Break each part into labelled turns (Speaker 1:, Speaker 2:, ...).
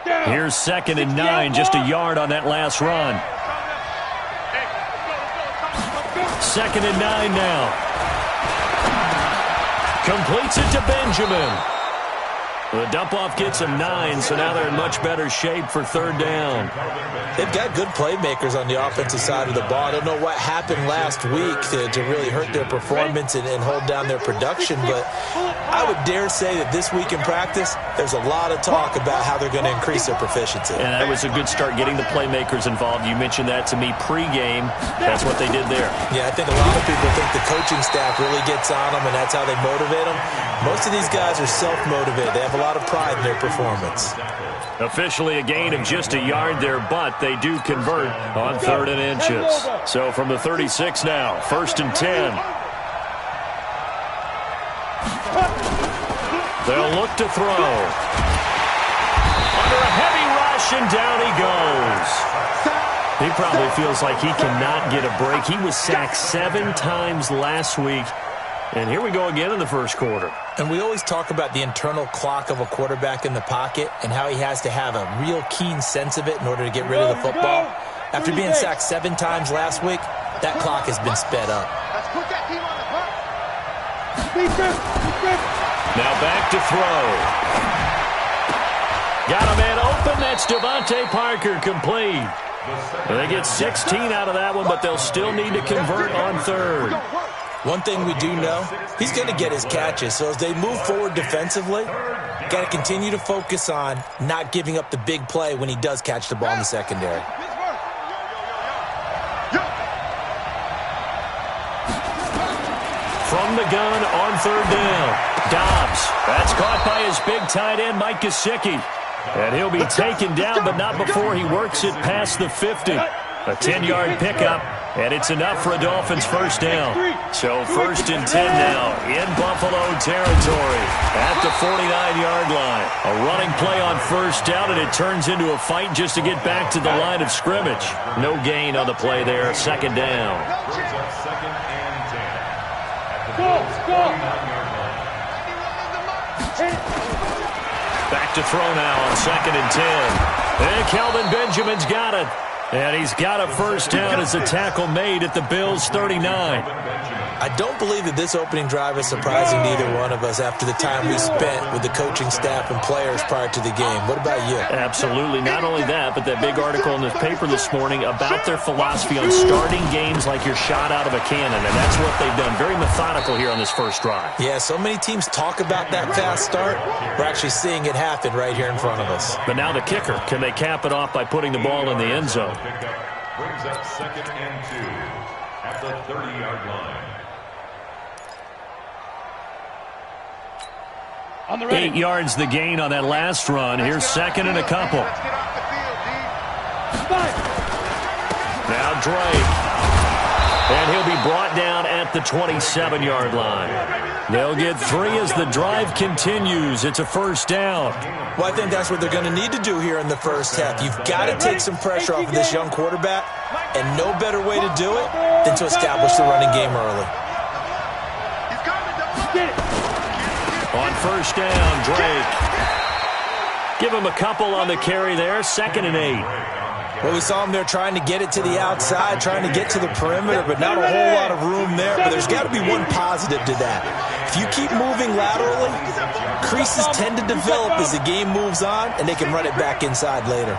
Speaker 1: Here's 2nd and 9, just a yard on that last run. 2nd and 9 now. Completes it to Benjamin. The dump-off gets him 9, so now they're in much better shape for 3rd down.
Speaker 2: They've got good playmakers on the offensive side of the ball. I don't know what happened last week to really hurt their performance and hold down their production, but I would dare say that this week in practice, there's a lot of talk about how they're going to increase their proficiency.
Speaker 1: And that was a good start, getting the playmakers involved. You mentioned that to me pregame. That's what they did there.
Speaker 2: Yeah, I think a lot of people think the coaching staff really gets on them, and that's how they motivate them. Most of these guys are self-motivated. They have a lot of pride in their performance.
Speaker 1: Officially a gain of just a yard there, but they do convert on 3rd and inches. So from the 36 now, 1st and 10. They'll look to throw. Under a heavy rush, and down he goes. He probably feels like he cannot get a break. He was sacked 7 times last week. And here we go again in the first quarter.
Speaker 2: And we always talk about the internal clock of a quarterback in the pocket and how he has to have a real keen sense of it in order to get rid of the football. After being sacked 7 times last week, that clock has been sped up.
Speaker 1: Now back to throw. Got a man open. That's Devontae Parker, complete. And they get 16 out of that one, but they'll still need to convert on 3rd.
Speaker 2: One thing we do know, he's going to get his catches. So as they move forward defensively, got to continue to focus on not giving up the big play when he does catch the ball in the secondary.
Speaker 1: From the gun on 3rd down. Dobbs. That's caught by his big tight end, Mike Gesicki. And he'll be taken down, but not before he works it past the 50. A 10-yard pickup, and it's enough for a Dolphins 1st down. So 1st and 10 now in Buffalo territory at the 49-yard line. A running play on 1st down, and it turns into a fight just to get back to the line of scrimmage. No gain on the play there, 2nd down. Back to throw now on 2nd and 10. And Kelvin Benjamin's got it. And he's got a 1st down as a tackle made at the Bills' 39.
Speaker 2: I don't believe that this opening drive is surprising to either one of us after the time we spent with the coaching staff and players prior to the game. What about you?
Speaker 1: Absolutely. Not only that, but that big article in the paper this morning about their philosophy on starting games like you're shot out of a cannon, and that's what they've done. Very methodical here on this first drive.
Speaker 2: Yeah, so many teams talk about that fast start. We're actually seeing it happen right here in front of us.
Speaker 1: But now the kicker. Can they cap it off by putting the ball in the end zone?
Speaker 3: Brings up 2nd and 2 at the 30-yard line.
Speaker 1: 8 yards the gain on that last run. Here's 2nd and a couple. Now Drake. And he'll be brought down at the 27-yard line. They'll get 3 as the drive continues. It's a 1st down.
Speaker 2: Well, I think that's what they're going to need to do here in the first half. You've got to take some pressure off of this young quarterback, and no better way to do it than to establish the running game early.
Speaker 1: On 1st down, Drake. Give him a couple on the carry there. 2nd and 8.
Speaker 2: Well, we saw him there trying to get it to the outside, trying to get to the perimeter, but not a whole lot of room there. But there's got to be one positive to that. If you keep moving laterally, creases tend to develop as the game moves on, and they can run it back inside later.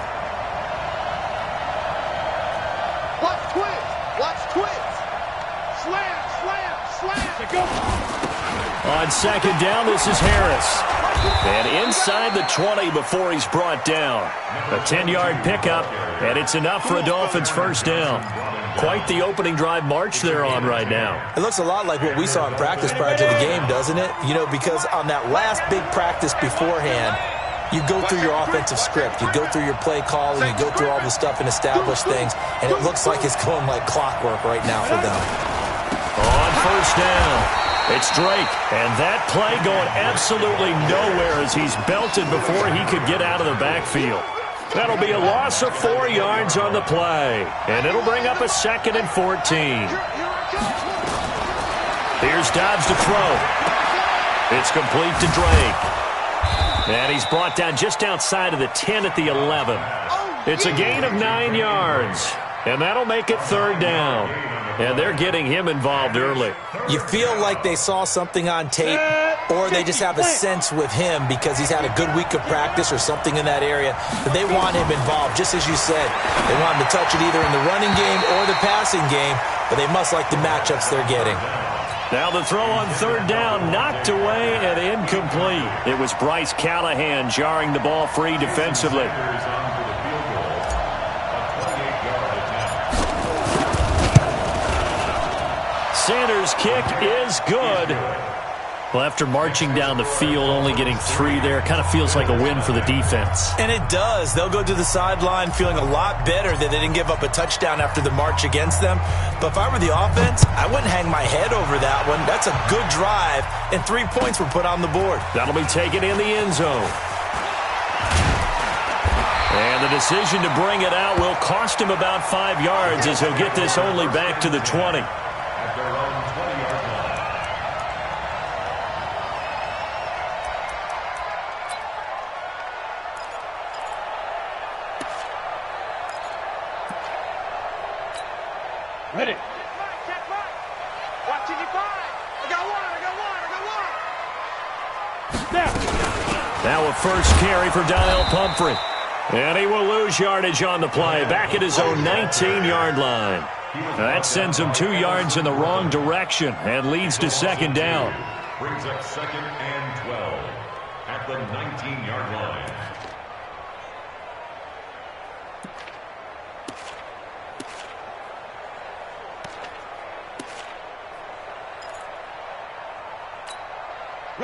Speaker 4: Watch twins. Watch twins. Slam, slam, slam.
Speaker 1: On 2nd down, this is Harris. And inside the 20 before he's brought down. A 10-yard pickup, and it's enough for a Dolphins 1st down. Quite the opening drive march they're on right now.
Speaker 2: It looks a lot like what we saw in practice prior to the game, doesn't it? You know, because on that last big practice beforehand, you go through your offensive script. You go through your play calling. You go through all the stuff and establish things. And it looks like it's going like clockwork right now for them.
Speaker 1: On 1st down. It's Drake, and that play going absolutely nowhere as he's belted before he could get out of the backfield. That'll be a loss of 4 yards on the play, and it'll bring up a 2nd and 14. Here's Dobbs to throw. It's complete to Drake. And he's brought down just outside of the 10 at the 11. It's a gain of 9 yards. And that'll make it third down. And they're getting him involved early.
Speaker 2: You feel like they saw something on tape, or they just have a sense with him because he's had a good week of practice or something in that area that they want him involved. Just as you said, they want him to touch it either in the running game or the passing game, but they must like the matchups they're getting.
Speaker 1: Now the throw on third down, knocked away and incomplete. It was Bryce Callahan jarring the ball free defensively. Sanders' kick is good. Well, after marching down the field, only getting 3 there, kind of feels like a win for the defense.
Speaker 2: And it does. They'll go to the sideline feeling a lot better that they didn't give up a touchdown after the march against them. But if I were the offense, I wouldn't hang my head over that one. That's a good drive, and 3 points were put on the board.
Speaker 1: That'll be taken in the end zone. And the decision to bring it out will cost him about 5 yards as he'll get this only back to the 20.
Speaker 4: Ready. Check right. Watching you five. I got one.
Speaker 1: Now a first carry for Donnell Pumphrey. And he will lose yardage on the play, back at his own 19-yard line. That sends him 2 yards in the wrong direction and leads to second down.
Speaker 3: Brings up second and 12 at the 19-yard line.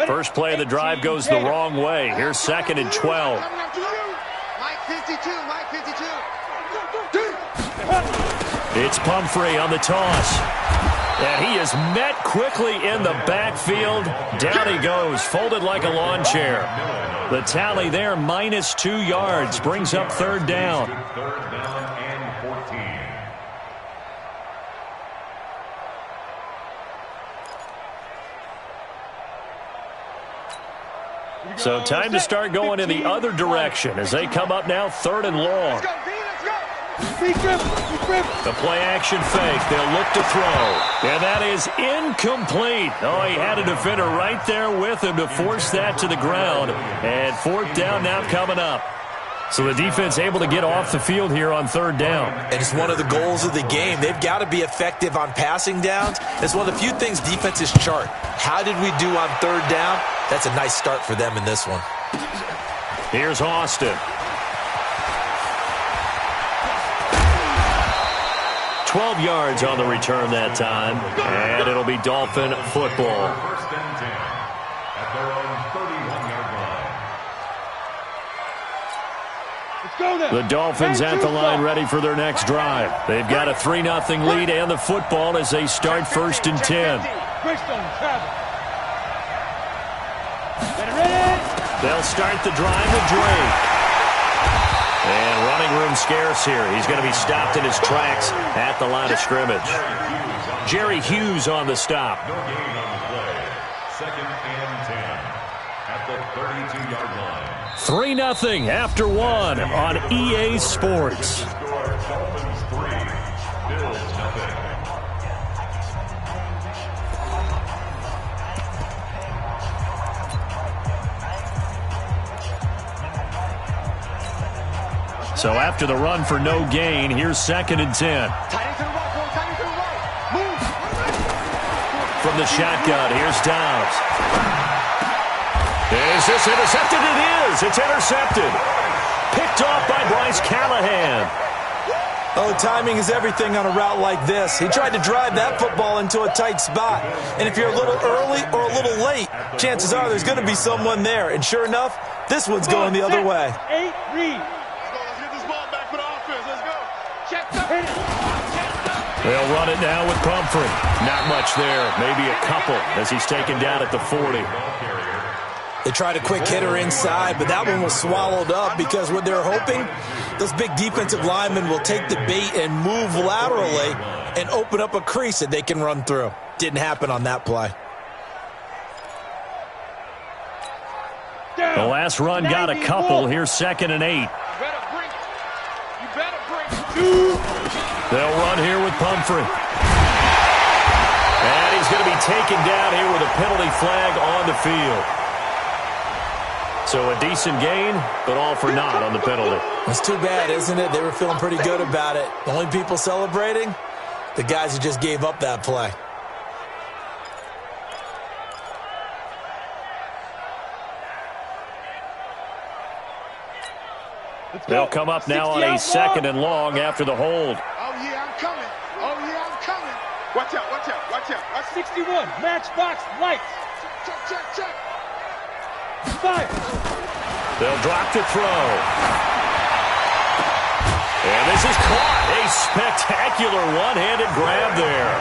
Speaker 1: First play of the drive goes the wrong way. Here's second and 12.
Speaker 4: Mike 52, Mike 52.
Speaker 1: It's Pumphrey on the toss. And he is met quickly in the backfield. Down he goes, folded like a lawn chair. The tally there, minus 2 yards, brings up third down.
Speaker 3: Third down and 14.
Speaker 1: So time to start going in the other direction as they come up now third and long. The play action fake. They'll look to throw. And that is incomplete. Oh, he had a defender right there with him to force that to the ground. And fourth down now coming up. So the defense able to get off the field here on third down.
Speaker 2: And it's one of the goals of the game. They've got to be effective on passing downs. It's one of the few things defenses chart. How did we do on third down? That's a nice start for them in this one.
Speaker 1: Here's Austin. 12 yards on the return that time. And it'll be Dolphin football.
Speaker 3: First and 10 at their own 31-yard line.
Speaker 1: The Dolphins at the line ready for their next drive. They've got a 3-0 lead and the football as they start first and 10. They'll start the drive with Drake. And running room scarce here. He's going to be stopped in his tracks at the line of scrimmage. Jerry Hughes on the stop.
Speaker 3: No gain on the play. Second and 10 at the 32-yard line.
Speaker 1: 3-0 after one on EA Sports.
Speaker 3: Dolphins 3, Bills nothing.
Speaker 1: So after the run for no gain, here's second and 10. From the shotgun, here's Dobbs. Is this intercepted? It is. It's intercepted. Picked off by Bryce Callahan.
Speaker 2: Oh, timing is everything on a route like this. He tried to drive that football into a tight spot. And if you're a little early or a little late, chances are there's going to be someone there. And sure enough, this one's going the other way.
Speaker 4: 8 read. Let's get this ball back for the offense. Let's go. Check up.
Speaker 1: They'll run it now with Pumphrey. Not much there. Maybe a couple as he's taken down at the 40.
Speaker 2: They tried a quick hitter inside, but that one was swallowed up because what they're hoping, those big defensive linemen will take the bait and move laterally and open up a crease that they can run through. Didn't happen on that play.
Speaker 1: The last run got a couple. Here's 2nd and 8. They'll run here with Pumphrey. And he's going to be taken down here with a penalty flag on the field. So a decent gain, but all for naught on the penalty.
Speaker 2: It's too bad, isn't it? They were feeling pretty good about it. The only people celebrating, the guys who just gave up that play.
Speaker 1: They'll come up now on a 2nd and long after the hold.
Speaker 4: Oh, yeah, I'm coming. Oh, yeah, I'm coming. Watch out, watch out, watch out. Watch
Speaker 5: 61, matchbox, lights.
Speaker 4: check.
Speaker 5: Fire.
Speaker 1: They'll drop to throw. And this is caught. A spectacular one-handed grab there.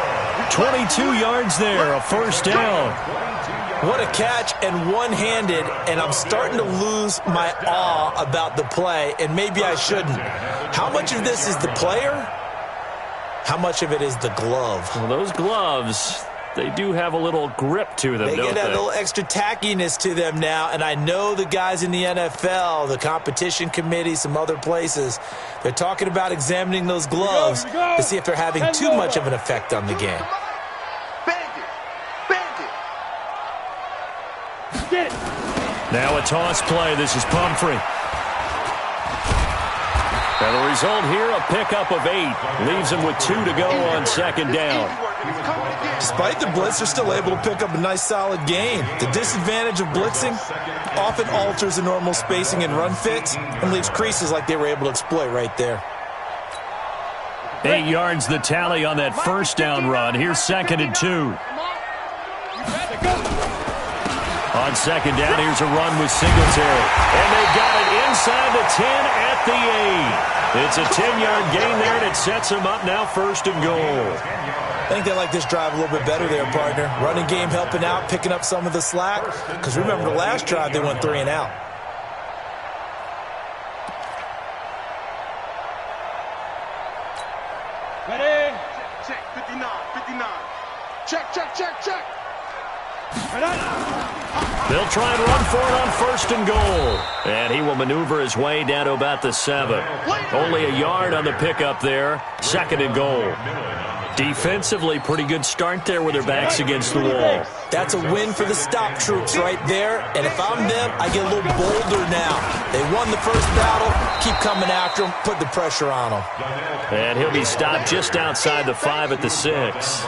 Speaker 1: 22 yards there, a first down.
Speaker 2: What a catch, and one-handed, and I'm starting to lose my awe about the play, and maybe I shouldn't. How much of this is the player? How much of it is the glove?
Speaker 1: Well, those gloves, they do have a little grip to them,
Speaker 2: They
Speaker 1: don't
Speaker 2: get
Speaker 1: they?
Speaker 2: a little extra tackiness to them now, and I know the guys in the NFL, the competition committee, some other places, they're talking about examining those gloves to see if they're having too much of an effect on the game.
Speaker 5: Get it.
Speaker 1: Now a toss play. This is Pumphrey. And the result here, a pickup of 8. Leaves him with 2 to go on 2nd down.
Speaker 2: Despite the blitz, they're still able to pick up a nice, solid gain. The disadvantage of blitzing often alters the normal spacing and run fits and leaves creases like they were able to exploit right there.
Speaker 1: 8 yards the tally on that first down run. Here's 2nd and 2. On 2nd down, here's a run with Singletary. And they've got it inside the 10 at the 8. It's a 10-yard gain there, and it sets them up now 1st and goal.
Speaker 2: I think they like this drive a little bit better there, partner. Running game helping out, picking up some of the slack. Because remember, the last drive, they went 3 and out.
Speaker 5: Ready.
Speaker 4: Check, 59. Check.
Speaker 1: They'll try and run for it on 1st and goal. And he will maneuver his way down to about the 7. Only a yard on the pickup there. 2nd and goal. Defensively, pretty good start there with their backs against the wall.
Speaker 2: That's a win for the stop troops right there. And if I'm them, I get a little bolder now. They won the first battle. Keep coming after them. Put the pressure on them.
Speaker 1: And he'll be stopped just outside the 5 at the 6.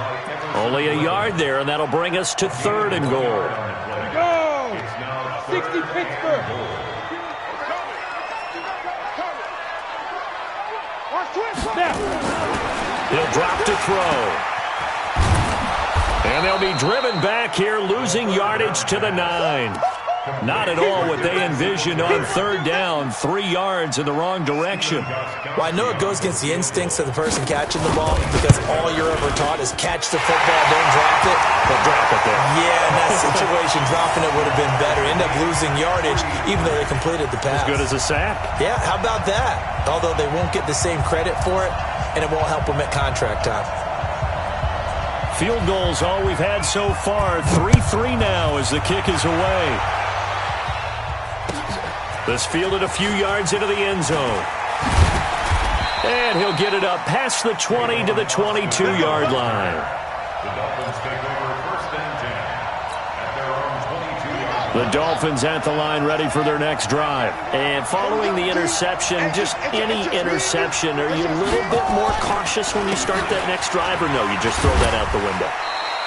Speaker 1: Only a yard there, and that'll bring us to 3rd and goal.
Speaker 5: Go. 60 Pittsburgh. Snap.
Speaker 1: He'll drop to throw. And they'll be driven back here, losing yardage to the 9. Not at all what they envisioned on 3rd down. 3 yards in the wrong direction.
Speaker 2: Well, I know it goes against the instincts of the person catching the ball because all you're ever taught is catch the football, don't drop it.
Speaker 1: But drop it there.
Speaker 2: Yeah, in that situation, dropping it would have been better. End up losing yardage, even though they completed the pass.
Speaker 1: As good as a sack.
Speaker 2: Yeah, how about that? Although they won't get the same credit for it, and it won't help them at contract time.
Speaker 1: Field goals all we've had so far. 3-3 now as the kick is away. This fielded a few yards into the end zone. And he'll get it up past the 20 to the 22-yard line.
Speaker 3: The Dolphins take over 1st and 10 at their own 22-yard line.
Speaker 1: The Dolphins at the line ready for their next drive. And following the interception, just any interception, are you a little bit more cautious when you start that next drive, or no, you just throw that out the window?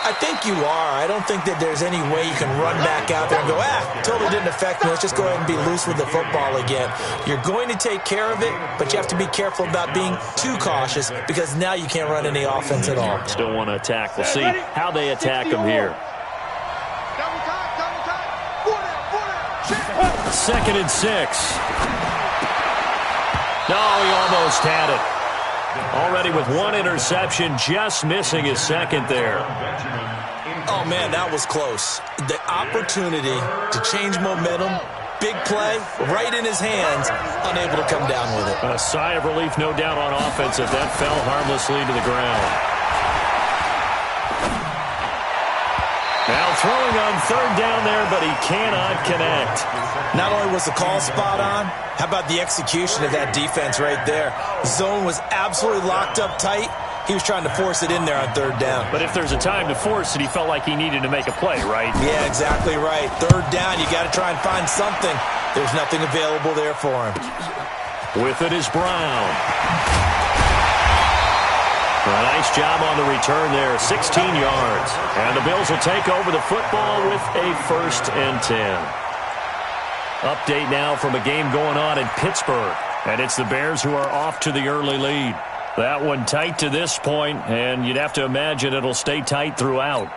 Speaker 2: I think you are. I don't think that there's any way you can run back out there and go, totally didn't affect me. Let's just go ahead and be loose with the football again. You're going to take care of it, but you have to be careful about being too cautious because now you can't run any offense at all.
Speaker 1: Still want to attack. We'll see how they attack them here. 2nd and 6. No, he almost had it. Already with 1 interception, just missing his 2nd there.
Speaker 2: Oh, man, that was close. The opportunity to change momentum, big play, right in his hands, unable to come down with it.
Speaker 1: A sigh of relief, no doubt, on offense if that fell harmlessly to the ground. Now throwing on third down there, but he cannot connect.
Speaker 2: Not only was the call spot on, how about the execution of that defense right there? Zone was absolutely locked up tight. He was trying to force it in there on third down.
Speaker 1: But if there's a time to force it, he felt like he needed to make a play, right?
Speaker 2: Yeah, exactly right. Third down, you got to try and find something. There's nothing available there for him.
Speaker 1: With it is Brown. A nice job on the return there, 16 yards. And the Bills will take over the football with a 1st and 10. Update now from a game going on in Pittsburgh. And it's the Bears who are off to the early lead. That one tight to this point, and you'd have to imagine it'll stay tight throughout.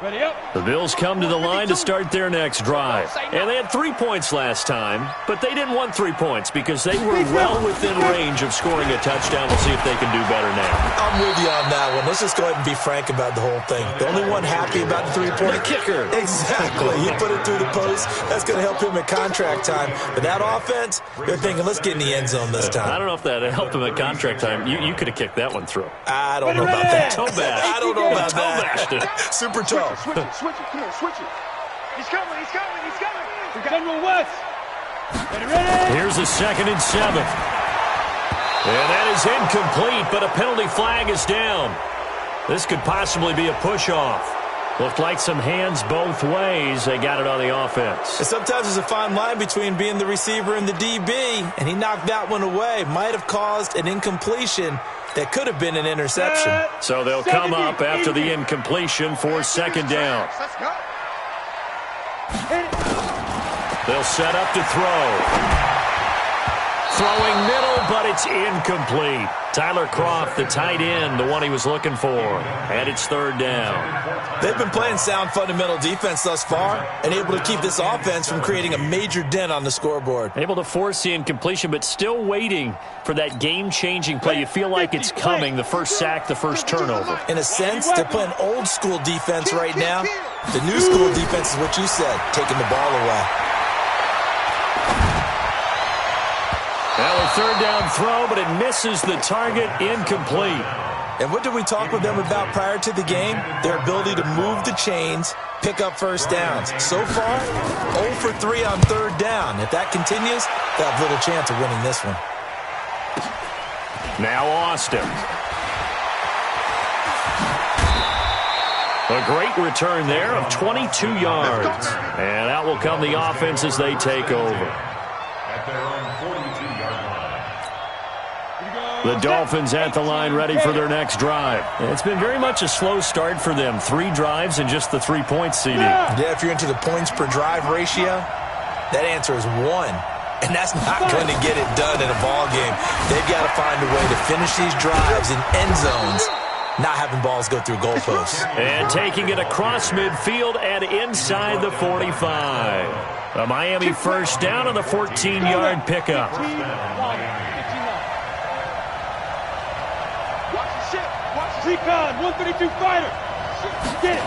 Speaker 5: Ready up.
Speaker 1: The Bills come to the line to start their next drive. And they had 3 points last time, but they didn't want 3 points because they were well within range of scoring a touchdown. We'll see if they can do better now.
Speaker 2: I'm with you on that one. Let's just go ahead and be frank about the whole thing. The only one happy about the three-point
Speaker 1: kicker.
Speaker 2: Exactly. He put it through the post. That's going to help him at contract time. But that offense, they're thinking, let's get in the end zone this time.
Speaker 1: I don't know if that helped him at contract time. You could have kicked that one through.
Speaker 2: I don't know about that.
Speaker 1: Toe bash.
Speaker 2: I don't know about
Speaker 1: Toe
Speaker 2: that.
Speaker 1: bashed it.
Speaker 2: Super toe.
Speaker 4: Switch it. Come on, switch it. He's coming.
Speaker 5: We got General West. Ready.
Speaker 1: Here's a 2nd and 7. And that is incomplete, but a penalty flag is down. This could possibly be a push-off. Looked like some hands both ways. They got it on the offense.
Speaker 2: And sometimes there's a fine line between being the receiver and the DB, and he knocked that one away. Might have caused an incompletion that could have been an interception.
Speaker 1: So they'll come up after the incompletion for 2nd down.
Speaker 4: Let's go.
Speaker 1: They'll set up to throw. Throwing middle, but it's incomplete. Tyler Kroft, the tight end, the one he was looking for. And it's 3rd down.
Speaker 2: They've been playing sound fundamental defense thus far and able to keep this offense from creating a major dent on the scoreboard.
Speaker 1: Able to force the incompletion, but still waiting for that game-changing play. You feel like it's coming, the first sack, the first turnover.
Speaker 2: In a sense, they're playing old-school defense right now. The new school defense is what you said, taking the ball away.
Speaker 1: Now a 3rd down throw, but it misses the target, incomplete.
Speaker 2: And what did we talk with them about prior to the game? Their ability to move the chains, pick up first downs. So far, 0 for 3 on 3rd down. If that continues, they'll have little chance of winning this one.
Speaker 1: Now Austin. A great return there of 22 yards. And out will come the offense as they take over.
Speaker 3: At their own 42-yard line.
Speaker 1: The Dolphins at the line ready for their next drive. It's been very much a slow start for them. 3 drives and just the 3-point CD.
Speaker 2: Yeah, if you're into the points per drive ratio, that answer is 1. And that's not going to get it done in a ball game. They've got to find a way to finish these drives in end zones, not having balls go through goalposts.
Speaker 1: And taking it across midfield and inside the 45. A Miami 1st down on the 14-yard pickup.
Speaker 4: Watch the shit.
Speaker 5: Recon, 132 fighter. Get it.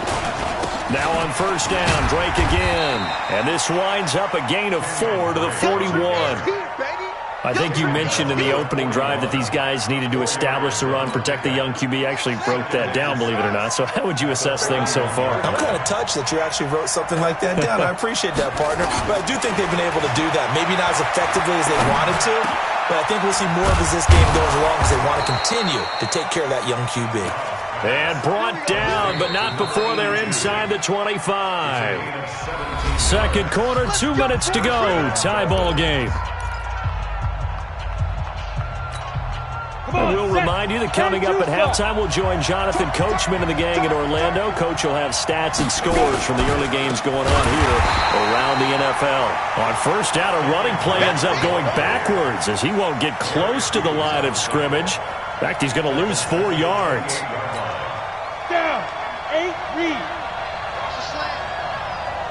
Speaker 1: Now on 1st down, Drake again. And this winds up a gain of 4 to the 41. I think you mentioned in the opening drive that these guys needed to establish the run, protect the young QB. Actually broke that down, believe it or not. So how would you assess things so far?
Speaker 2: I'm kind of touched that you actually wrote something like that down. I appreciate that, partner. But I do think they've been able to do that. Maybe not as effectively as they wanted to, but I think we'll see more of as this game goes along because they want to continue to take care of that young QB.
Speaker 1: And brought down, but not before they're inside the 25. 2nd quarter, 2 minutes to go. Tie ball game. We'll remind you that coming up at halftime, we'll join Jonathan Coachman and the gang in Orlando. Coach will have stats and scores from the early games going on here around the NFL. On 1st down, a running play ends up going backwards as he won't get close to the line of scrimmage. In fact, he's going to lose 4 yards.
Speaker 5: Down. 8, read.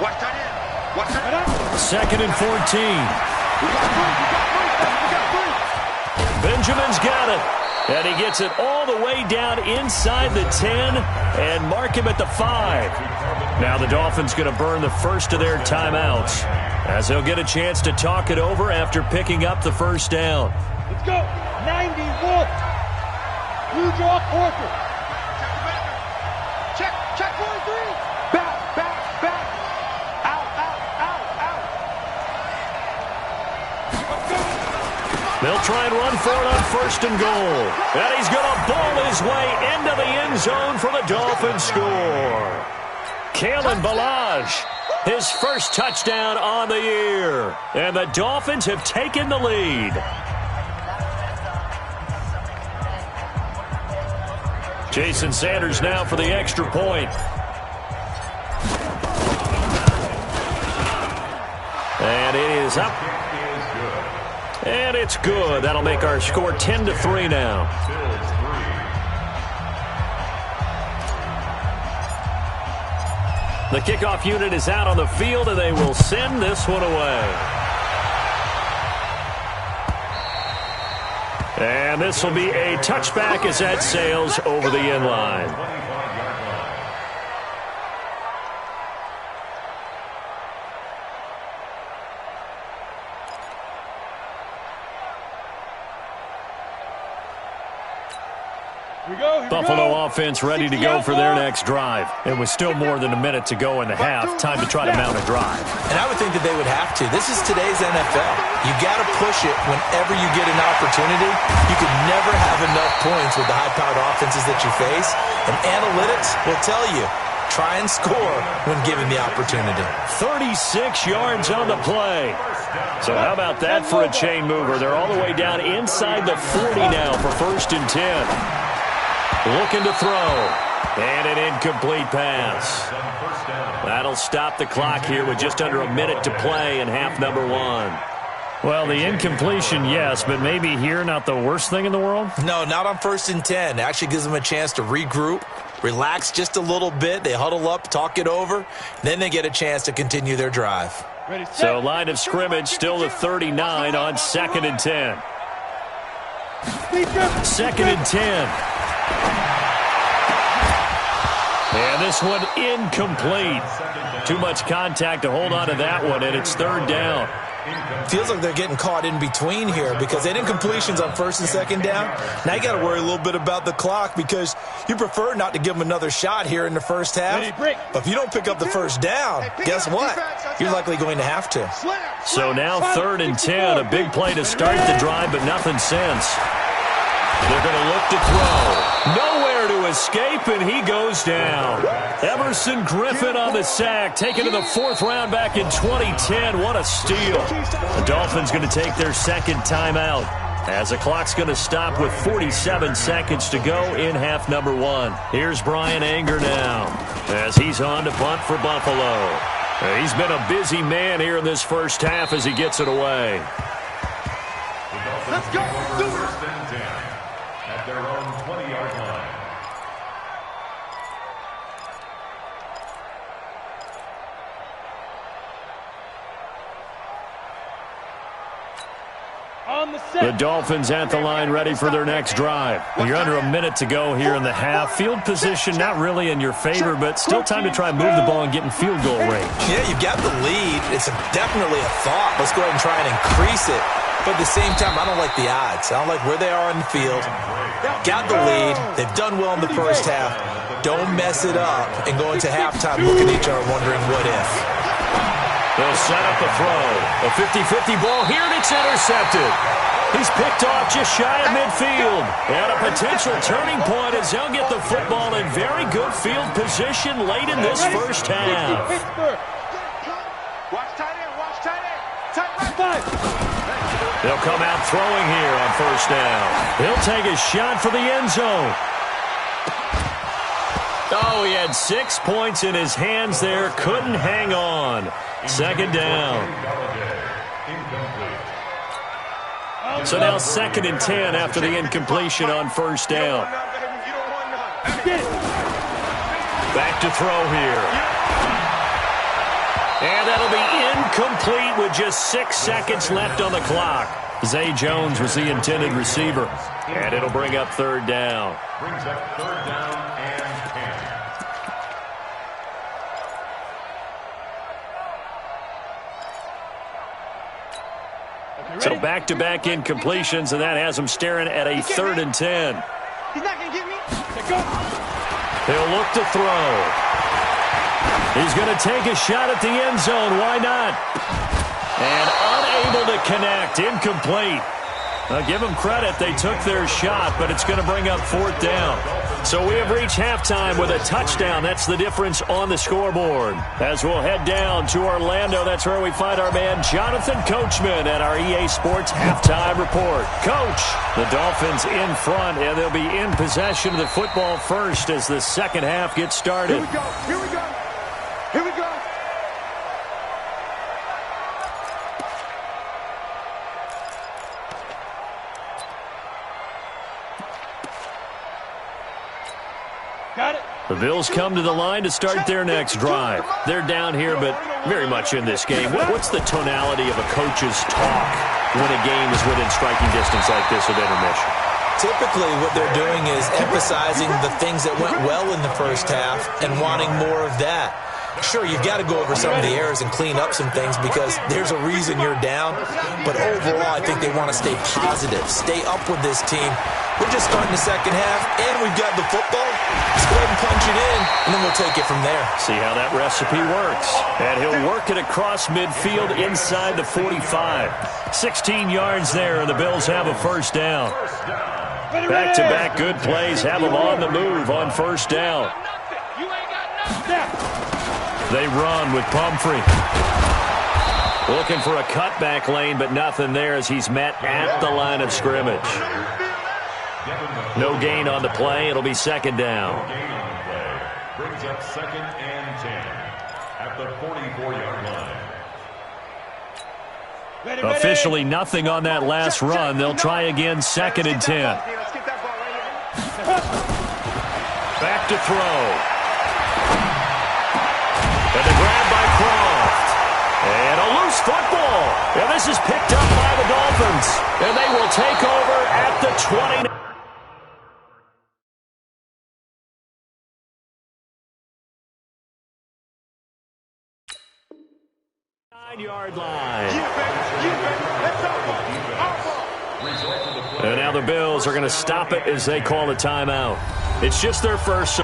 Speaker 4: Watch that in. Watch that in.
Speaker 1: 2nd and 14. Benjamin's got it. And he gets it all the way down inside the 10 and mark him at the 5. Now the Dolphins going to burn the first of their timeouts as they'll get a chance to talk it over after picking up the 1st down.
Speaker 5: Let's go. 91. Blue jaw Corker.
Speaker 4: Check 43. Back.
Speaker 1: They'll try and run for it on 1st and goal. And he's going to bowl his way into the end zone for the Dolphins score. Kalen Ballage, his first touchdown on the year. And the Dolphins have taken the lead. Jason Sanders now for the extra point. And it is up. And it's good. That'll make our score 10-3 now. The kickoff unit is out on the field, and they will send this one away. And this will be a touchback as that sails over the end line. Buffalo offense ready to go for their next drive. It was still more than a minute to go in the half. Time to try to mount a drive.
Speaker 2: And I would think that they would have to. This is today's NFL. You got to push it whenever you get an opportunity. You could never have enough points with the high-powered offenses that you face. And analytics will tell you, try and score when given the opportunity.
Speaker 1: 36 yards on the play. So how about that for a chain mover? They're all the way down inside the 40 now for 1st and 10. Looking to throw. And an incomplete pass. That'll stop the clock here with just under a minute to play in half number 1. Well, the incompletion, yes, but maybe here not the worst thing in the world?
Speaker 2: No, not on 1st and 10. It actually gives them a chance to regroup, relax just a little bit. They huddle up, talk it over. Then they get a chance to continue their drive.
Speaker 1: So line of scrimmage still the 39 on 2nd and 10. 2nd and 10. And this one incomplete. Too much contact to hold on to that one, and it's 3rd down.
Speaker 2: Feels like they're getting caught in between here because they had incompletions on 1st and 2nd down. Now you got to worry a little bit about the clock because you prefer not to give them another shot here in the first half. But if you don't pick up the 1st down, guess what? You're likely going to have to.
Speaker 1: So now 3rd and 10, a big play to start the drive, but nothing since. They're going to look to throw. Nowhere to escape, and he goes down. Emerson Griffin on the sack, taken to the 4th round back in 2010. What a steal. The Dolphins going to take their 2nd timeout as the clock's going to stop with 47 seconds to go in half number 1. Here's Brian Anger now as he's on to punt for Buffalo. He's been a busy man here in this first half as he gets it away.
Speaker 3: Let's go. At their own 20-yard line.
Speaker 1: The Dolphins at the line ready for their next drive. You're under a minute to go here in the half. Field position not really in your favor, but still time to try and move the ball and get in field goal range.
Speaker 2: Yeah, you've got the lead. It's definitely a thought. Let's go ahead and try and increase it. But at the same time, I don't like the odds. I don't like where they are in the field. Got the lead. They've done well in the first half. Don't mess it up and go into halftime looking at each other wondering what if.
Speaker 1: They'll set up the throw. A 50-50 ball here, and it's intercepted. He's picked off just shy of midfield. And a potential turning point as they'll get the football in very good field position late in this first half.
Speaker 4: Watch tight end, watch tight end. Tight right.
Speaker 1: They'll come out throwing here on 1st down. He'll take a shot for the end zone. Oh, he had 6 points in his hands there. Couldn't hang on. 2nd down. So now 2nd and 10 after the incompletion on 1st down. Back to throw here. And that'll be incomplete with just 6 seconds left on the clock. Zay Jones was the intended receiver. And it'll bring up 3rd down.
Speaker 3: Brings up 3rd down and 10.
Speaker 1: So back-to-back incompletions, and that has him staring at a 3rd and 10.
Speaker 4: He's not going to get me.
Speaker 1: He'll look to throw. He's going to take a shot at the end zone. Why not? And unable to connect. Incomplete. Give them credit. They took their shot, but it's going to bring up 4th down. So we have reached halftime with a touchdown. That's the difference on the scoreboard. As we'll head down to Orlando, that's where we find our man Jonathan Coachman at our EA Sports Halftime Report. Coach, the Dolphins in front, and they'll be in possession of the football first as the second half gets started.
Speaker 4: Here we go. Here we go. Here we go.
Speaker 5: Got it.
Speaker 1: The Bills come to the line to start their next drive. They're down here, but very much in this game. What's the tonality of a coach's talk when a game is within striking distance like this of intermission?
Speaker 2: Typically, what they're doing is emphasizing the things that went well in the first half and wanting more of that. Sure, you've got to go over some of the errors and clean up some things because there's a reason you're down. But overall, I think they want to stay positive, stay up with this team. We're just starting the second half, and we've got the football. Let's go ahead and punch it in, and then we'll take it from there.
Speaker 1: See how that recipe works. And he'll work it across midfield inside the 45. 16 yards there, and the Bills have a first down. Back-to-back good plays have them on the move on first down. They run with Pumphrey. Looking for a cutback lane, but nothing there as he's met at the line of scrimmage. No gain on the play. It'll be second down.
Speaker 3: Brings up 2nd and 10 at the 44-yard line.
Speaker 1: Officially nothing on that last run. They'll try again 2nd and 10. Back to throw. And the grab by Croft. And a loose football. And this is picked up by the Dolphins. And they will take over at the 20. Yard line. And now the Bills are going to stop it as they call a timeout. It's just their first.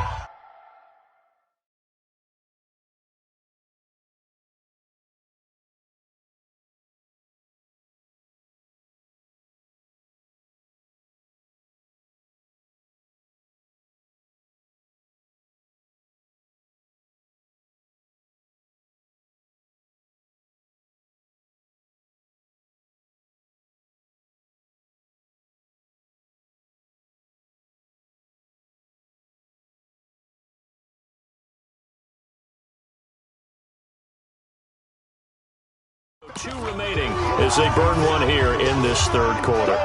Speaker 1: Two remaining as they burn one here in this third quarter.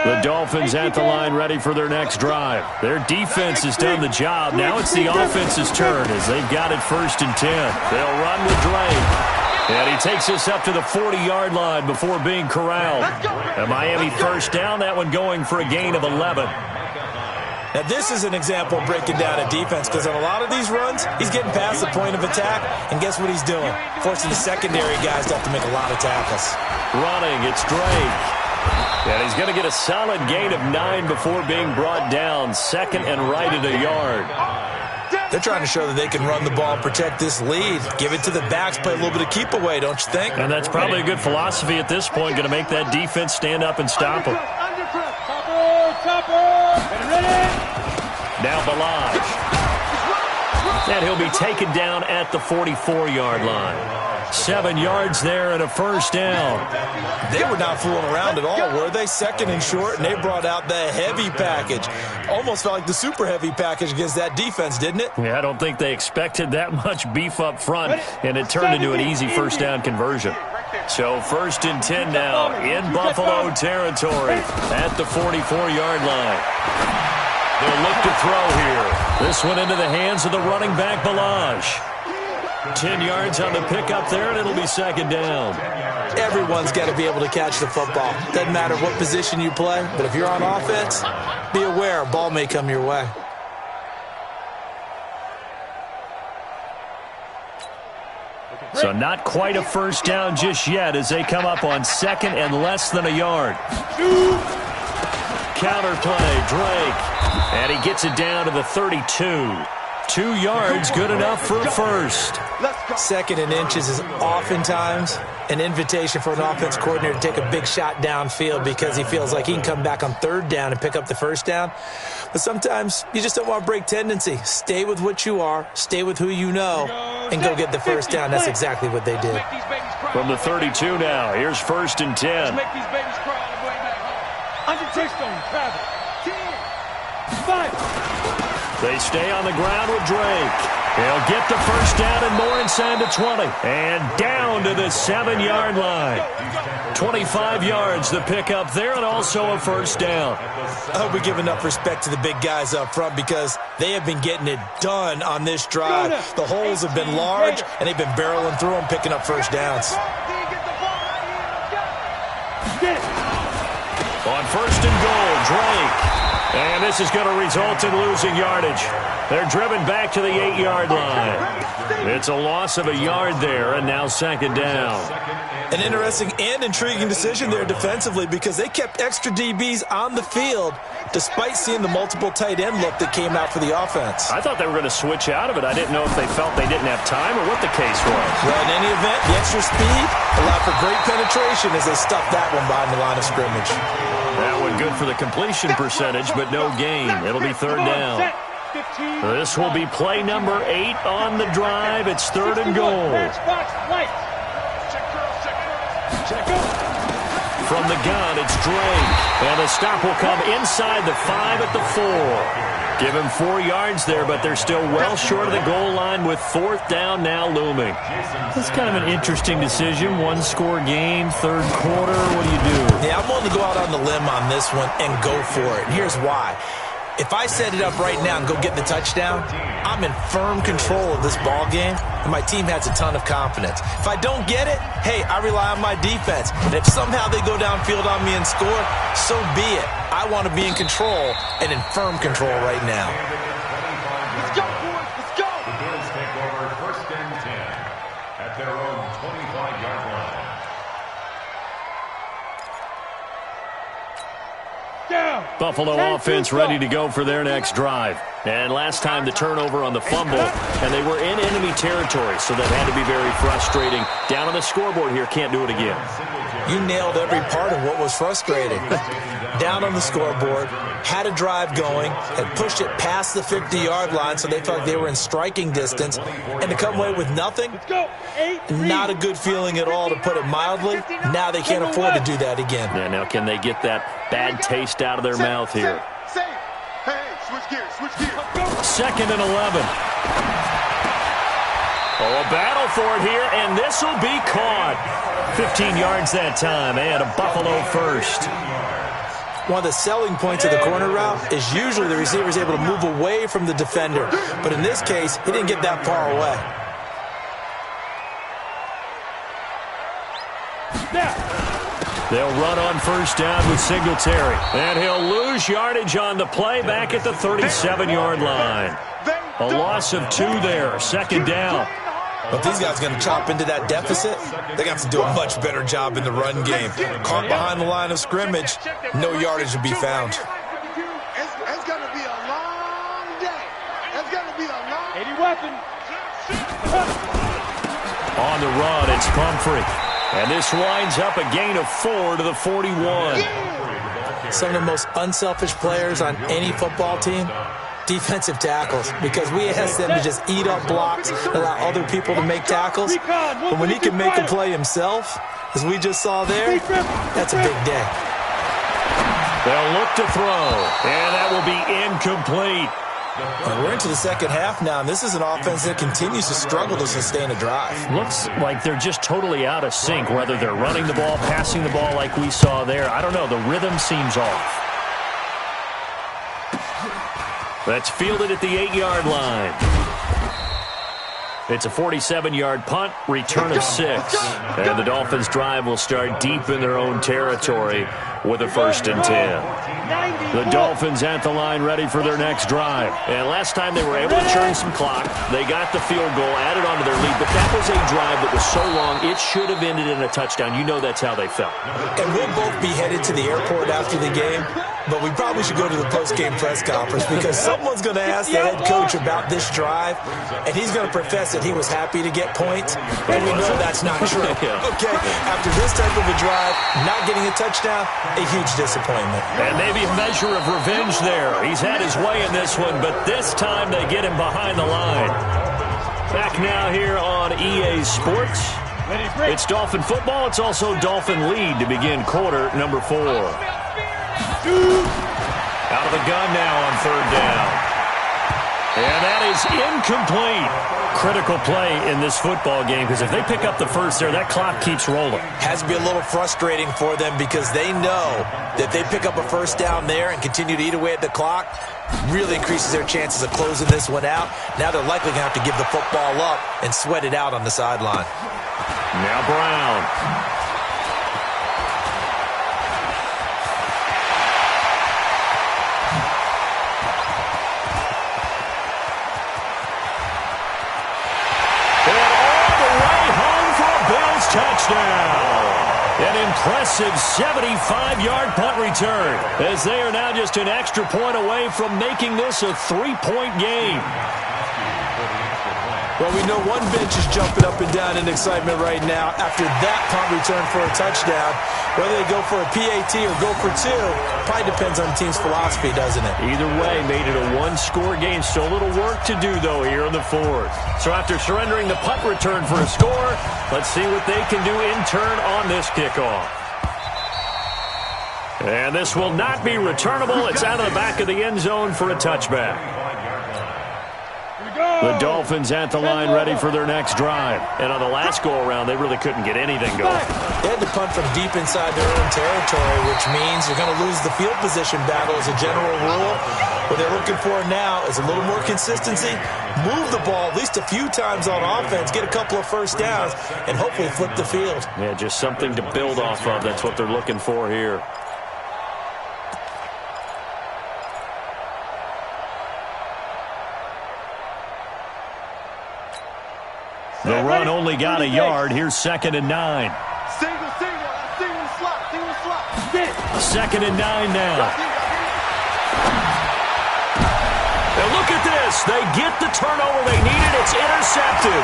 Speaker 1: The Dolphins at the line ready for their next drive. Their defense has done the job. Now it's the offense's turn as they've got it 1st and 10. They'll run with Drake. And he takes us up to the 40-yard line before being corralled. A Miami first down, that one going for a gain of 11.
Speaker 2: Now, this is an example of breaking down a defense because on a lot of these runs, he's getting past the point of attack, and guess what he's doing? Forcing the secondary guys to have to make a lot of tackles.
Speaker 1: Running, it's Drake. And he's going to get a solid gain of 9 before being brought down. 2nd and right at a yard.
Speaker 2: They're trying to show that they can run the ball and protect this lead. Give it to the backs, play a little bit of keep away, don't you think?
Speaker 1: And that's probably a good philosophy at this point, going to make that defense stand up and stop them. Now Balaj. And he'll be taken down at the 44-yard line. 7 yards there and a first down.
Speaker 2: They were not fooling around at all, were they? 2nd and short, and they brought out the heavy package. Almost felt like the super heavy package against that defense, didn't it?
Speaker 1: Yeah, I don't think they expected that much beef up front, and it turned into an easy first down conversion. So 1st and 10 now in Buffalo territory at the 44-yard line. They'll look to throw here. This one into the hands of the running back, Balaj. 10 yards on the pickup there, and it'll be 2nd down.
Speaker 2: Everyone's got to be able to catch the football. Doesn't matter what position you play, but if you're on offense, be aware a ball may come your way.
Speaker 1: So not quite a first down just yet as they come up on 2nd and less than a yard. Counter play, Drake. And he gets it down to the 32. 2 yards, good enough for a first.
Speaker 4: Let's go.
Speaker 2: Second and inches is oftentimes an invitation for an offense coordinator to take a big shot downfield because he feels like he can come back on third down and pick up the first down. But sometimes you just don't want to break tendency. Stay with what you are, stay with who you know, and go get the first down. That's exactly what they did.
Speaker 1: From the 32 now, here's 1st and 10.
Speaker 5: Make these babies cry on the way back home. Under touchdown, Travis. 5.
Speaker 1: They stay on the ground with Drake. He'll get the first down and more inside the 20. And down to the 7-yard line. 25 yards the pickup there, and also a first down.
Speaker 2: I hope we give enough respect to the big guys up front because they have been getting it done on this drive. The holes have been large, and they've been barreling through them, picking up first downs.
Speaker 1: On 1st and goal, Drake. And this is going to result in losing yardage. They're driven back to the 8-yard line. It's a loss of a yard there, and now 2nd down.
Speaker 2: An interesting and intriguing decision there defensively because they kept extra DBs on the field despite seeing the multiple tight end look that came out for the offense.
Speaker 1: I thought they were going to switch out of it. I didn't know if they felt they didn't have time or what the case was.
Speaker 2: Well, in any event, the extra speed allowed for great penetration as they stuffed that one behind the line of scrimmage.
Speaker 1: That one good for the completion percentage, but no gain. It'll be 3rd down. This will be play number 8 on the drive. It's 3rd and goal. From the gun, it's Drake. And the stop will come inside the 5 at the 4. Give him 4 yards there, but they're still well short of the goal line with 4th down now looming. That's kind of an interesting decision. 1-score game, 3rd quarter. What do you do?
Speaker 2: Yeah, I'm willing to go out on the limb on this one and go for it. And here's why. If I set it up right now and go get the touchdown, I'm in firm control of this ball game, and my team has a ton of confidence. If I don't get it, hey, I rely on my defense. And if somehow they go downfield on me and score, so be it. I want to be in control and in firm control right now.
Speaker 4: Let's go, boys. Let's go.
Speaker 3: The Bills take over 1st and 10 at their own 25-yard line.
Speaker 1: Buffalo offense ready to go for their next drive. And last time the turnover on the fumble, and they were in enemy territory, so that had to be very frustrating. Down on the scoreboard here, can't do it again.
Speaker 2: You nailed every part of what was frustrating. Down on the scoreboard, had a drive going, had pushed it past the 50-yard line so they felt like they were in striking distance, and to come away with nothing, not a good feeling at all, to put it mildly. Now they can't afford to do that again.
Speaker 1: Yeah, now can they get that bad taste out of their mouth here?
Speaker 4: Hey, switch gears, switch gears.
Speaker 1: 2nd and 11. Oh, a battle for it here, and this will be caught. 15 yards that time, and a Buffalo first.
Speaker 2: One of the selling points of the corner route is usually the receiver is able to move away from the defender. But in this case, he didn't get that far away.
Speaker 1: They'll run on 1st down with Singletary. And he'll lose yardage on the play back at the 37-yard line. A loss of 2 there, 2nd down.
Speaker 2: But if these guys are going to chop into that deficit, they're going to have to do a much better job in the run game. Caught behind the line of scrimmage, no yardage to be found.
Speaker 4: It's going to be a long day. It's going to be a long
Speaker 5: 80 weapon.
Speaker 1: On the run, it's Pumphrey. And this winds up a gain of 4 to the 41.
Speaker 2: Some of the most unselfish players on any football team, defensive tackles, because we ask them to just eat up blocks, allow other people to make tackles. But when he can make a play himself, as we just saw there, that's a big day.
Speaker 1: They'll look to throw, and that will be incomplete.
Speaker 2: And we're into the 2nd half now, and this is an offense that continues to struggle to sustain a drive.
Speaker 1: Looks like they're just totally out of sync, whether they're running the ball, passing the ball like we saw there. I don't know. The rhythm seems off. That's fielded at the 8-yard line. It's a 47-yard punt, return of 6. And the Dolphins' drive will start deep in their own territory with a 1st and 10. The Dolphins at the line ready for their next drive. And last time they were able to churn some clock. They got the field goal, added on to their lead, but that was a drive that was so long it should have ended in a touchdown. You know that's how they felt.
Speaker 2: And we'll both be headed to the airport after the game, but we probably should go to the post-game press conference because someone's going to ask the head coach about this drive, and he's going to profess it he was happy to get points, and we know that's not true.
Speaker 1: Yeah.
Speaker 2: Okay, after this type of a drive, not getting a touchdown, a huge disappointment.
Speaker 1: And maybe a measure of revenge there. He's had his way in this one, but this time they get him behind the line. Back now here on EA Sports. It's Dolphin football. It's also Dolphin lead to begin quarter number 4. Out of the gun now on third down. And that is incomplete. Critical play in this football game, because if they pick up the first there, that clock keeps rolling.
Speaker 2: Has to be a little frustrating for them because they know that they pick up a first down there and continue to eat away at the clock, really increases their chances of closing this one out. Now they're likely going to have to give the football up and sweat it out on the sideline.
Speaker 1: Now Brown. Touchdown. An impressive 75-yard punt return, as they are now just an extra point away from making this a 3-point game.
Speaker 2: Well, we know one bench is jumping up and down in excitement right now after that punt return for a touchdown. Whether they go for a PAT or go for 2, probably depends on the team's philosophy, doesn't it?
Speaker 1: Either way, made it a one-score game. Still a little work to do, though, here in the 4th. So after surrendering the punt return for a score, let's see what they can do in turn on this kickoff. And this will not be returnable. It's out of the back of the end zone for a touchback. The Dolphins at the line ready for their next drive. And on the last go-around, they really couldn't get anything going.
Speaker 2: They had to punt from deep inside their own territory, which means they're going to lose the field position battle as a general rule. What they're looking for now is a little more consistency, move the ball at least a few times on offense, get a couple of first downs, and hopefully flip the field.
Speaker 1: Yeah, just something to build off of. That's what they're looking for here. The run only got a yard. Here's 2nd and 9.
Speaker 4: Single slot.
Speaker 1: 2nd and 9 now. Now look at this. They get the turnover they needed. It's intercepted.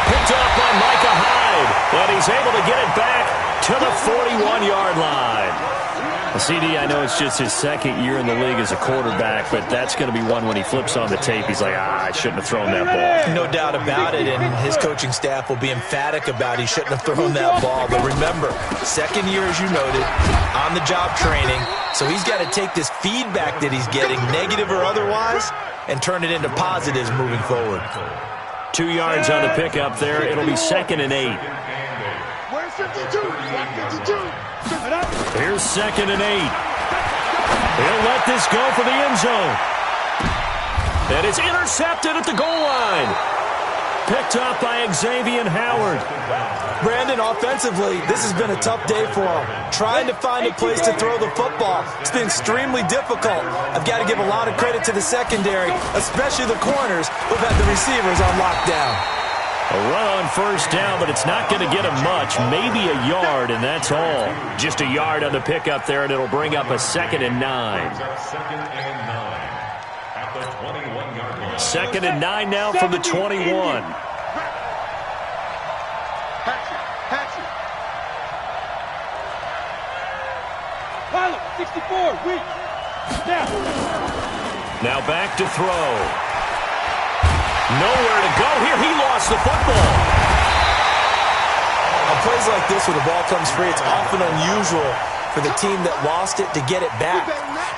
Speaker 1: Picked up by Micah Hyde. But he's able to get it back to the 41-yard line. CD, I know it's just his 2nd year in the league as a quarterback, but that's going to be one when he flips on the tape. He's like, I shouldn't have thrown that ball.
Speaker 2: No doubt about it, and his coaching staff will be emphatic about he shouldn't have thrown that ball. But remember, 2nd year, as you noted, on-the-job training, so he's got to take this feedback that he's getting, negative or otherwise, and turn it into positives moving forward.
Speaker 1: 2 yards on the pickup there. It'll be 2nd and 8.
Speaker 4: Where's 52? 52.
Speaker 1: Here's 2nd and 8. He'll let this go for the end zone. And it's intercepted at the goal line. Picked up by Xavier Howard.
Speaker 2: Brandon, offensively, this has been a tough day for him. Trying to find a place to throw the football. It's been extremely difficult. I've got to give a lot of credit to the secondary, especially the corners who've had the receivers on lockdown.
Speaker 1: A run on first down, but it's not going to get him much. Maybe a yard, and that's all. Just a yard on the pickup there, and it'll bring up a 2nd and 9. 2nd and 9 now from the 21.
Speaker 4: Hatchet.
Speaker 5: Pilot, 64, weak.
Speaker 1: Now back to throw. Nowhere to go here. He lost the football.
Speaker 2: On plays like this where the ball comes free, it's often unusual for the team that lost it to get it back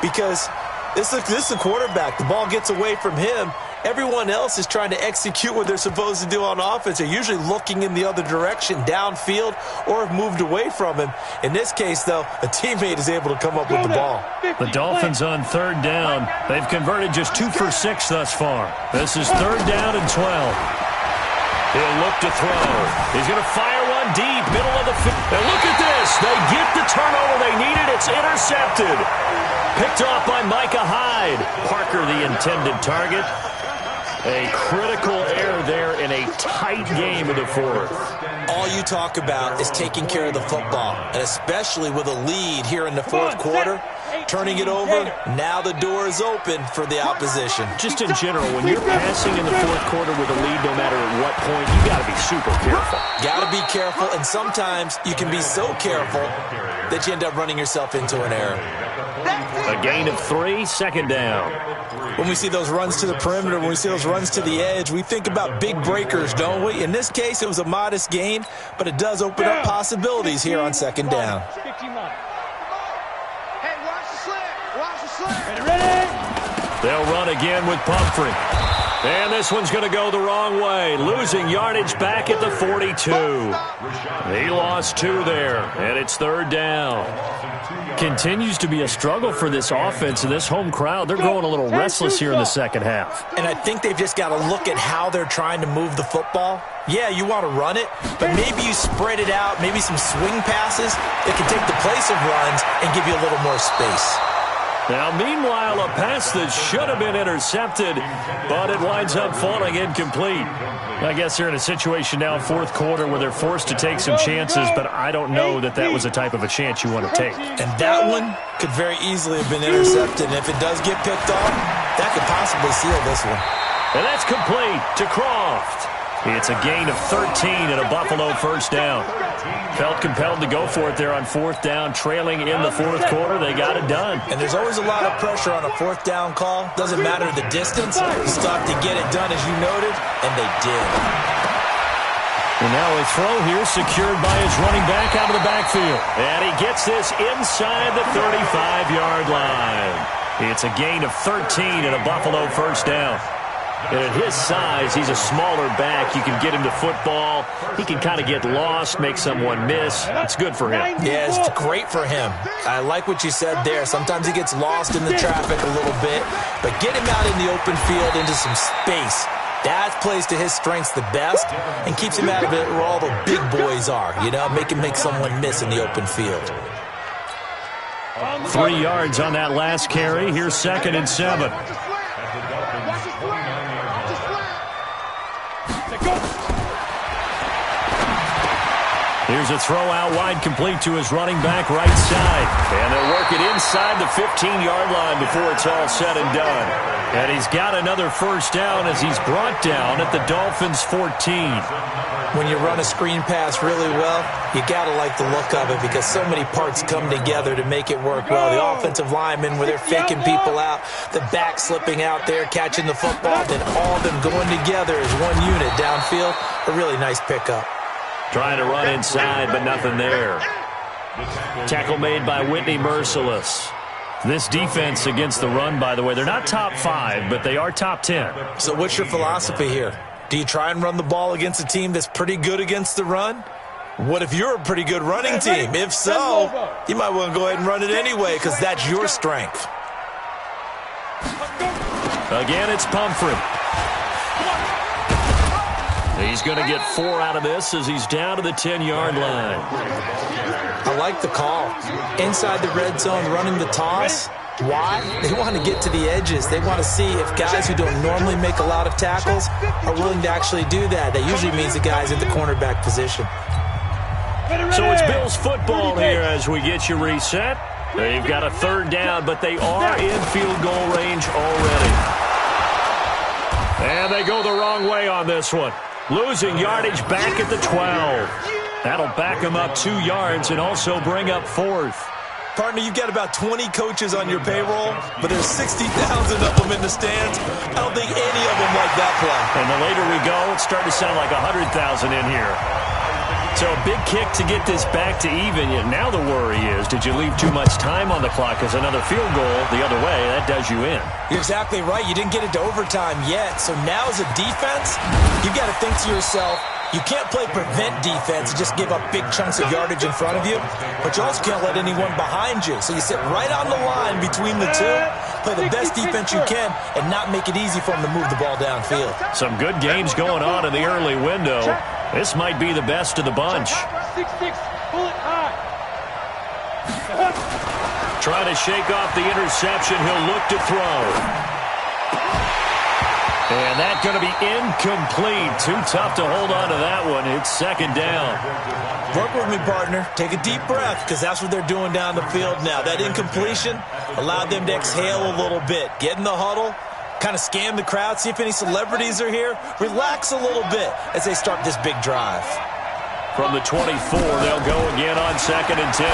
Speaker 2: because this is the quarterback. The ball gets away from him. Everyone else is trying to execute what they're supposed to do on offense. They're usually looking in the other direction, downfield, or have moved away from him. In this case, though, a teammate is able to come up with the ball.
Speaker 1: The Dolphins on 3rd down. They've converted just 2 for 6 thus far. This is 3rd down and 12. He'll look to throw. He's going to fire one deep, middle of the field. And look at this. They get the turnover they needed. It's intercepted. Picked off by Micah Hyde. Parker, the intended target. A critical error there in a tight game of the 4th.
Speaker 2: All you talk about is taking care of the football, and especially with a lead here in the 4th quarter. turning it over. Now the door is open for the opposition.
Speaker 1: Just in general, when you're passing in the fourth quarter with a lead, no matter at what point, you got to be super careful.
Speaker 2: Got to be careful, and sometimes you can be so careful that you end up running yourself into an error.
Speaker 1: A gain of 3, second down.
Speaker 2: When we see those runs to the perimeter, when we see those runs to the edge, we think about big breakers, don't we? In this case, it was a modest gain, but it does open up possibilities here on second down.
Speaker 4: Hey, watch the slant. Watch the slant.
Speaker 5: Ready?
Speaker 1: They'll run again with Pumphrey. And this one's going to go the wrong way. Losing yardage back at the 42. He lost 2 there, and it's third down. Continues to be a struggle for this offense and this home crowd. They're growing a little restless here in the second half.
Speaker 2: And I think they've just got to look at how they're trying to move the football. Yeah, you want to run it, but maybe you spread it out, maybe some swing passes that can take the place of runs and give you a little more space.
Speaker 1: Now, meanwhile, a pass that should have been intercepted, but it winds up falling incomplete. I guess they're in a situation now, fourth quarter, where they're forced to take some chances, but I don't know that that was the type of a chance you want to take.
Speaker 2: And that one could very easily have been intercepted. And if it does get picked off, that could possibly seal this one.
Speaker 1: And that's complete to Croft. It's a gain of 13 and a Buffalo first down. Felt compelled to go for it there on fourth down, trailing in the fourth quarter. They got it done.
Speaker 2: And there's always a lot of pressure on a fourth down call. Doesn't matter the distance. You still have to get it done, as you noted, and they did.
Speaker 1: And now a throw here secured by his running back out of the backfield. And he gets this inside the 35-yard line. It's a gain of 13 and a Buffalo first down. And at his size, he's a smaller back. You can get him to football. He can kind of get lost, make someone miss. It's good for him.
Speaker 2: Yeah, it's great for him. I like what you said there. Sometimes he gets lost in the traffic a little bit, but get him out in the open field into some space. That plays to his strengths the best and keeps him out of it where all the big boys are, you know, make him make someone miss in the open field.
Speaker 1: 3 yards on that last carry. Here's 2nd and 7. Here's a throw out wide, complete to his running back right side. And they'll work it inside the 15-yard line before it's all said and done. And he's got another first down as he's brought down at the Dolphins' 14.
Speaker 2: When you run a screen pass really well, you got to like the look of it because so many parts come together to make it work well. The offensive linemen, where they're faking people out, the back slipping out there, catching the football, then all of them going together as one unit downfield. A really nice pickup.
Speaker 1: Trying to run inside, but nothing there. Tackle made by Whitney Merciless. This defense against the run, by the way, they're not top 5, but they are top 10.
Speaker 2: So what's your philosophy here? Do you try and run the ball against a team that's pretty good against the run? What if you're a pretty good running team? If so, you might want to go ahead and run it anyway because that's your strength.
Speaker 1: Again, it's Pumphrey. He's going to get 4 out of this as he's down to the 10-yard line.
Speaker 2: I like the call. Inside the red zone, running the toss. Why? They want to get to the edges. They want to see if guys who don't normally make a lot of tackles are willing to actually do that. That usually means the guys in the cornerback position.
Speaker 1: So it's Bills football here as we get you reset. They've got a third down, but they are in field goal range already. And they go the wrong way on this one. Losing yardage back at the 12. That'll back them up 2 yards and also bring up 4th.
Speaker 2: Partner, you've got about 20 coaches on your payroll, but there's 60,000 of them in the stands. I don't think any of them like that play.
Speaker 1: And the later we go, it's starting to sound like 100,000 in here. So a big kick to get this back to even. Yet now the worry is, did you leave too much time on the clock? Because another field goal the other way, that does you in.
Speaker 2: You're exactly right. You didn't get it to overtime yet. So now as a defense, you've got to think to yourself, you can't play prevent defense and just give up big chunks of yardage in front of you, but you also can't let anyone behind you. So you sit right on the line between the two, play the best defense you can, and not make it easy for them to move the ball downfield.
Speaker 1: Some good games going on in the early window. This might be the best of the bunch.
Speaker 5: 6-6, pull it high.
Speaker 1: Trying to shake off the interception. He'll look to throw. And that's going to be incomplete. Too tough to hold on to that one. It's second down.
Speaker 2: Work with me, partner. Take a deep breath, because that's what they're doing down the field now. That incompletion allowed them to exhale a little bit. Get in the huddle, kind of scan the crowd, see if any celebrities are here. Relax a little bit as they start this big drive.
Speaker 1: From the 24, they'll go again on 2nd and 10.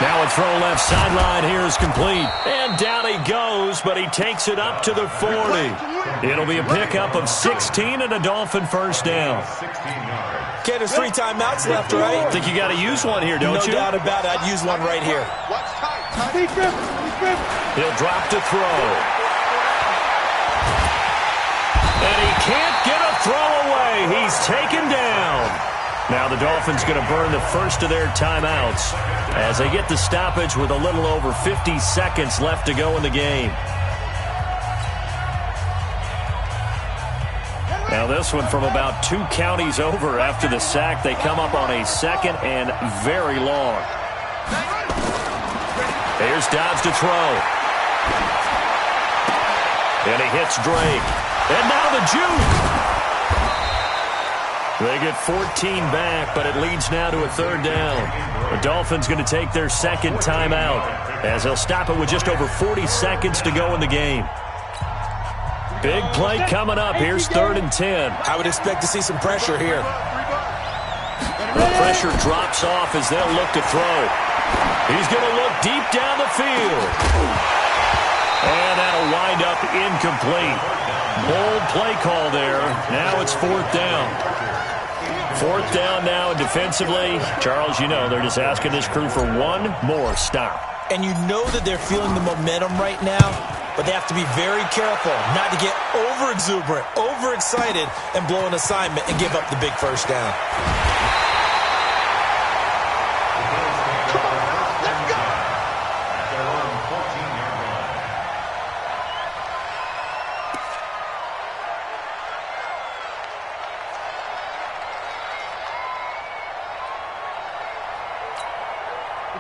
Speaker 1: Now a throw left sideline here is complete. And down he goes, but he takes it up to the 40. It'll be a pickup of 16 and a Dolphin first down.
Speaker 2: Okay, there's 3 timeouts left, right?
Speaker 1: I think you got to use one here, don't you?
Speaker 2: No doubt about it. I'd use one right here.
Speaker 1: He'll drop to throw. And he can't get a throw away. He's taken down. Now the Dolphins going to burn the first of their timeouts as they get the stoppage with a little over 50 seconds left to go in the game. Now this one from about 2 counties over after the sack. They come up on a 2nd and very long. Here's Dobbs to throw. And he hits Drake. And now the juke. They get 14 back, but it leads now to a 3rd down. The Dolphins going to take their 2nd timeout as they'll stop it with just over 40 seconds to go in the game. Big play coming up. Here's 3rd and 10.
Speaker 2: I would expect to see some pressure here.
Speaker 1: The pressure drops off as they'll look to throw. He's going to look deep down the field. And that'll wind up incomplete. Bold play call there. Now it's 4th down. 4th down now, and defensively, Charles, you know, they're just asking this crew for one more stop.
Speaker 2: And you know that they're feeling the momentum right now, but they have to be very careful not to get over-exuberant, over-excited, and blow an assignment and give up the big first down.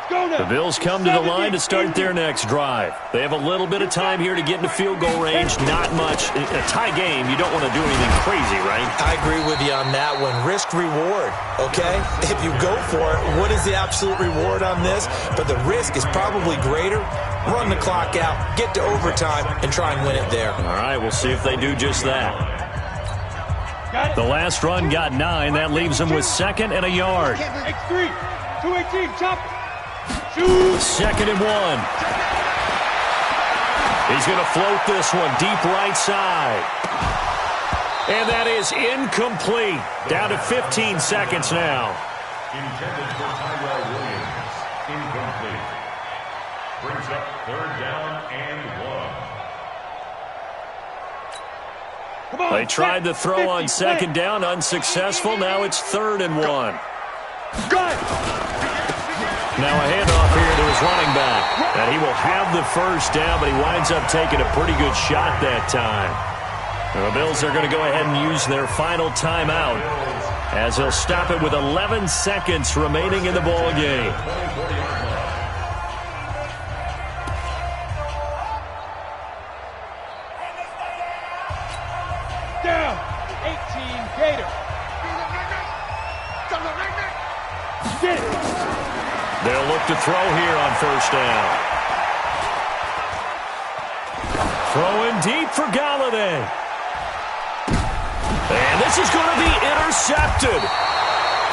Speaker 1: The Bills come to the line to start their next drive. They have a little bit of time here to get into field goal range. Not much. In a tie game, you don't want to do anything crazy, right?
Speaker 2: I agree with you on that one. Risk-reward, okay? If you go for it, what is the absolute reward on this? But the risk is probably greater. Run the clock out, get to overtime, and try and win it there.
Speaker 1: All right, we'll see if they do just that. The last run got 9. That leaves them with 2nd and a yard.
Speaker 5: X3, 218, chop.
Speaker 1: 2nd and 1. He's going to float this one deep right side. And that is incomplete. Down to 15 seconds now.
Speaker 3: Intended for Tyrell Williams. Incomplete. Brings up 3rd down and 1.
Speaker 1: They tried the throw on 2nd down. Unsuccessful. Now it's 3rd and 1. Now a handoff here to his running back. And he will have the first down, but he winds up taking a pretty good shot that time. And the Bills are going to go ahead and use their final timeout as they'll stop it with 11 seconds remaining in the ball game.
Speaker 5: Down. 18 Gator.
Speaker 1: They'll look to throw here on 1st down. Throwing deep for Galladay. And this is going to be intercepted.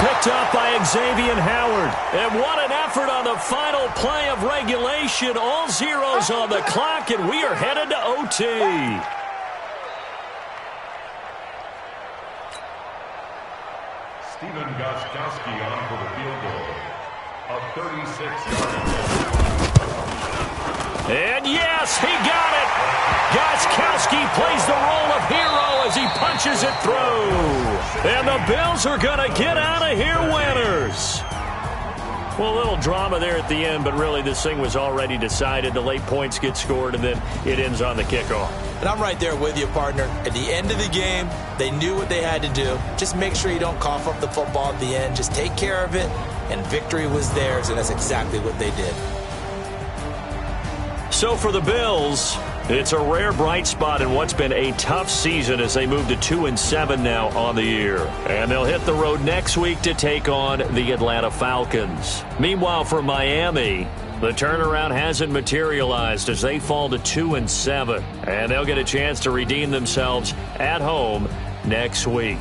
Speaker 1: Picked up by Xavier Howard. And what an effort on the final play of regulation. All zeros on the clock, and we are headed to OT.
Speaker 3: Stephen Gostkowski on for the field goal. A 36-yard.
Speaker 1: And yes, he got it. Gostkowski plays the role of hero as he punches it through. And the Bills are going to get out of here winners. Well, a little drama there at the end, but really this thing was already decided. The late points get scored, and then it ends on the kickoff.
Speaker 2: And I'm right there with you, partner. At the end of the game, they knew what they had to do. Just make sure you don't cough up the football at the end. Just take care of it, and victory was theirs, and that's exactly what they did.
Speaker 1: So for the Bills, It's a rare bright spot in what's been a tough season as they move to 2-7 now on the year. And they'll hit the road next week to take on the Atlanta Falcons. Meanwhile, for Miami, the turnaround hasn't materialized as they fall to 2-7. And they'll get a chance to redeem themselves at home next week.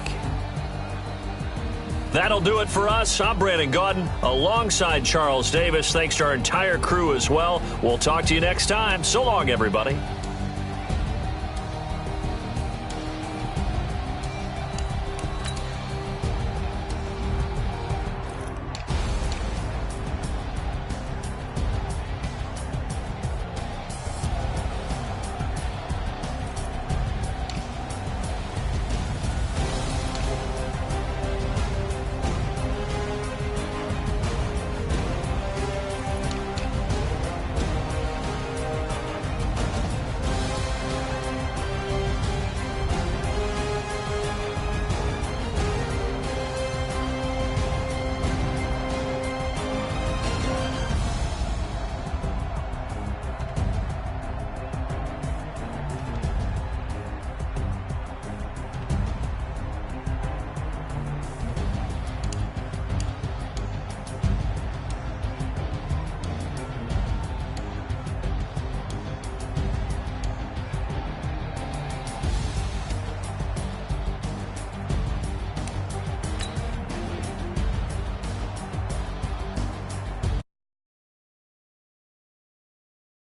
Speaker 1: That'll do it for us. I'm Brandon Gaudin alongside Charles Davis. Thanks to our entire crew as well. We'll talk to you next time. So long, everybody.